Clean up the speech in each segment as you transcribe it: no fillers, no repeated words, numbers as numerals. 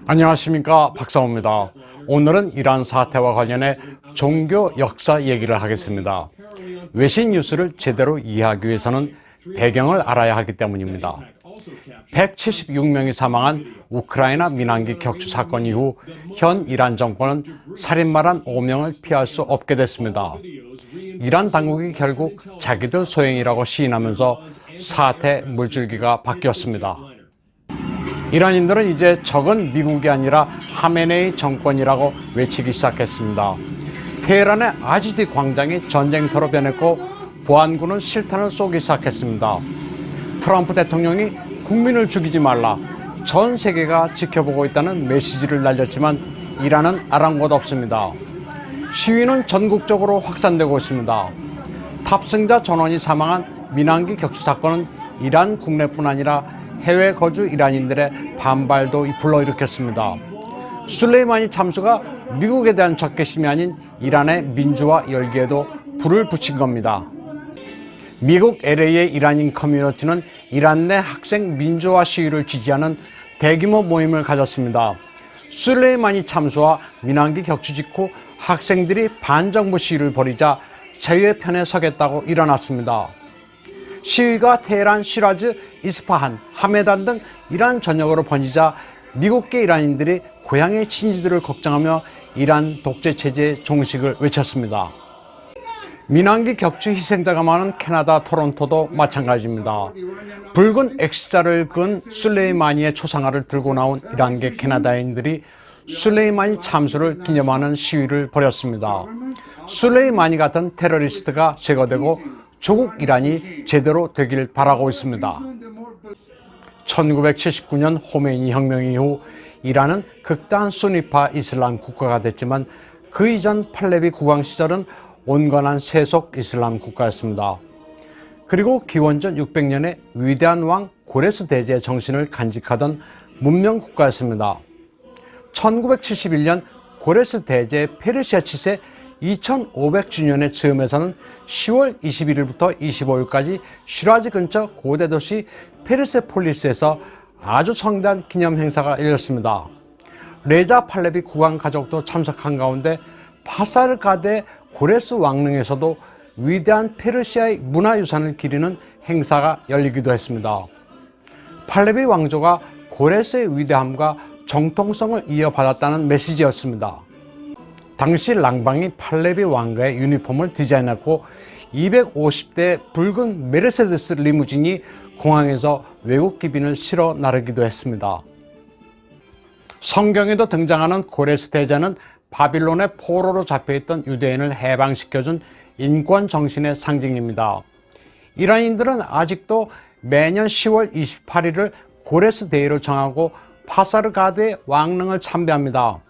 안녕하십니까, 박사호입니다. 오늘은 이란 사태와 관련해 종교 역사 얘기를 하겠습니다. 외신 뉴스를 제대로 이해하기 위해서는 배경을 알아야 하기 때문입니다. 176명이 사망한 우크라이나 민항기 격추 사건 이후 현 이란 정권은 살인마란 오명을 피할 수 없게 됐습니다. 이란 당국이 결국 자기들 소행이라고 시인하면서 사태 물줄기가 바뀌었습니다. 이란인들은 이제 적은 미국이 아니라 하메네이 정권이라고 외치기 시작했습니다. 테헤란의 아지디 광장이 전쟁터로 변했고 보안군은 실탄을 쏘기 시작했습니다. 트럼프 대통령이 국민을 죽이지 말라, 전 세계가 지켜보고 있다는 메시지를 날렸지만 이란은 아랑곳 없습니다. 시위는 전국적으로 확산되고 있습니다. 탑승자 전원이 사망한 민항기 격추 사건은 이란 국내뿐 아니라 해외 거주 이란인들의 반발도 불러일으켰습니다. 술레이마니 참수가 미국에 대한 적개심이 아닌 이란의 민주화 열기에도 불을 붙인 겁니다. 미국 LA의 이란인 커뮤니티는 이란 내 학생 민주화 시위를 지지하는 대규모 모임을 가졌습니다. 술레이마니 참수와 민항기 격추 직후 학생들이 반정부 시위를 벌이자 자유의 편에 서겠다고 일어났습니다. 시위가 테헤란, 시라즈, 이스파한, 하메단 등 이란 전역으로 번지자 미국계 이란인들이 고향의 친지들을 걱정하며 이란 독재체제의 종식을 외쳤습니다. 민항기 격추 희생자가 많은 캐나다 토론토도 마찬가지입니다. 붉은 X자를 그은 술레이마니의 초상화를 들고 나온 이란계 캐나다인들이 술레이마니 참수를 기념하는 시위를 벌였습니다. 술레이마니 같은 테러리스트가 제거되고 조국 이란이 제대로 되길 바라고 있습니다. 1979년 호메이니 혁명 이후 이란은 극단 수니파 이슬람 국가가 됐지만 그 이전 팔레비 국왕 시절은 온건한 세속 이슬람 국가였습니다. 그리고 기원전 600년에 위대한 왕 고레스 대제의 정신을 간직하던 문명 국가였습니다. 1971년 고레스 대제의 페르시아 치세 2500주년의 즈음에서는 10월 21일부터 25일까지 시라즈 근처 고대 도시 페르세폴리스에서 아주 성대한 기념 행사가 열렸습니다. 레자 팔레비 국왕 가족도 참석한 가운데 파사르가데 고레스 왕릉에서도 위대한 페르시아의 문화유산을 기리는 행사가 열리기도 했습니다. 팔레비 왕조가 고레스의 위대함과 정통성을 이어받았다는 메시지였습니다. 당시 랑방이 팔레비 왕가의 유니폼을 디자인했고 250대 붉은 메르세데스 리무진이 공항에서 외국 기빈을 실어 나르기도 했습니다. 성경에도 등장하는 고레스 대제는 바빌론의 포로로 잡혀있던 유대인을 해방시켜준 인권 정신의 상징입니다. 이란인들은 아직도 매년 10월 28일을 고레스 데이로 정하고 파사르가드의 왕릉을 참배합니다.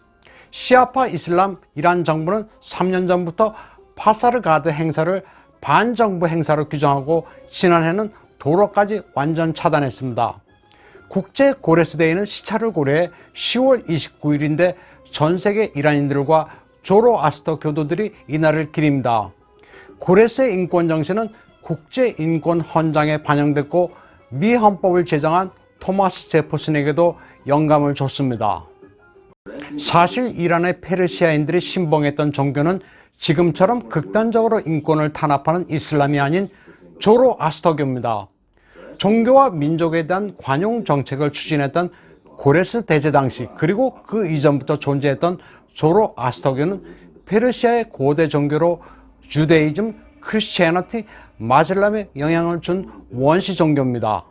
시아파 이슬람 이란 정부는 3년 전부터 파사르가드 행사를 반정부 행사로 규정하고 지난해는 도로까지 완전 차단했습니다. 국제 고레스데이는 시차를 고려해 10월 29일인데 전 세계 이란인들과 조로아스터 교도들이 이날을 기립니다. 고레스의 인권 정신은 국제 인권 헌장에 반영됐고 미 헌법을 제정한 토마스 제퍼슨에게도 영감을 줬습니다. 사실 이란의 페르시아인들이 신봉했던 종교는 지금처럼 극단적으로 인권을 탄압하는 이슬람이 아닌 조로아스터교입니다. 종교와 민족에 대한 관용 정책을 추진했던 고레스 대제 당시 그리고 그 이전부터 존재했던 조로아스터교는 페르시아의 고대 종교로 주데이즘, 크리스티애니티, 마슬람에 영향을 준 원시 종교입니다.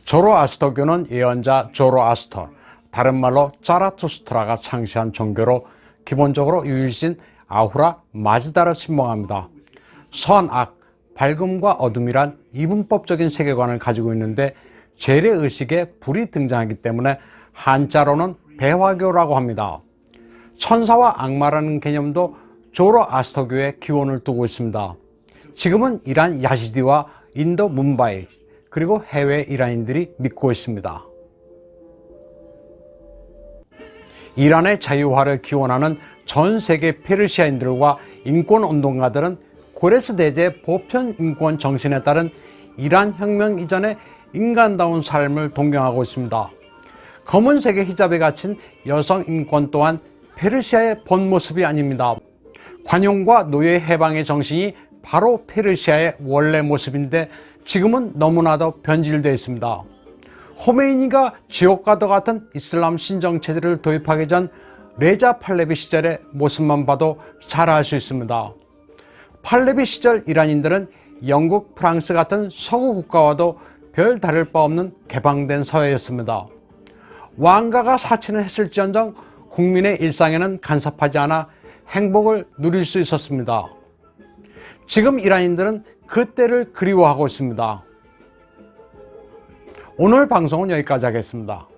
조로아스터교는 예언자 조로아스터, 다른 말로 자라투스트라가 창시한 종교로 기본적으로 유일신 아후라 마즈다를 신봉합니다. 선악, 밝음과 어둠이란 이분법적인 세계관을 가지고 있는데 재래의식에 불이 등장하기 때문에 한자로는 배화교라고 합니다. 천사와 악마라는 개념도 조로아스터교의 기원을 두고 있습니다. 지금은 이란 야시디와 인도 뭄바이 그리고 해외 이란인들이 믿고 있습니다. 이란의 자유화를 기원하는 전 세계 페르시아인들과 인권운동가들은 고레스 대제의 보편 인권 정신에 따른 이란 혁명 이전의 인간다운 삶을 동경하고 있습니다. 검은색의 히잡에 갇힌 여성 인권 또한 페르시아의 본 모습이 아닙니다. 관용과 노예 해방의 정신이 바로 페르시아의 원래 모습인데 지금은 너무나도 변질되어 있습니다. 호메이니가 지옥과도 같은 이슬람 신정체제를 도입하기 전 레자 팔레비 시절의 모습만 봐도 잘 알 수 있습니다. 팔레비 시절 이란인들은 영국, 프랑스 같은 서구 국가와도 별 다를 바 없는 개방된 사회였습니다. 왕가가 사치는 했을지언정 국민의 일상에는 간섭하지 않아 행복을 누릴 수 있었습니다. 지금 이란인들은 그 때를 그리워하고 있습니다. 오늘 방송은 여기까지 하겠습니다.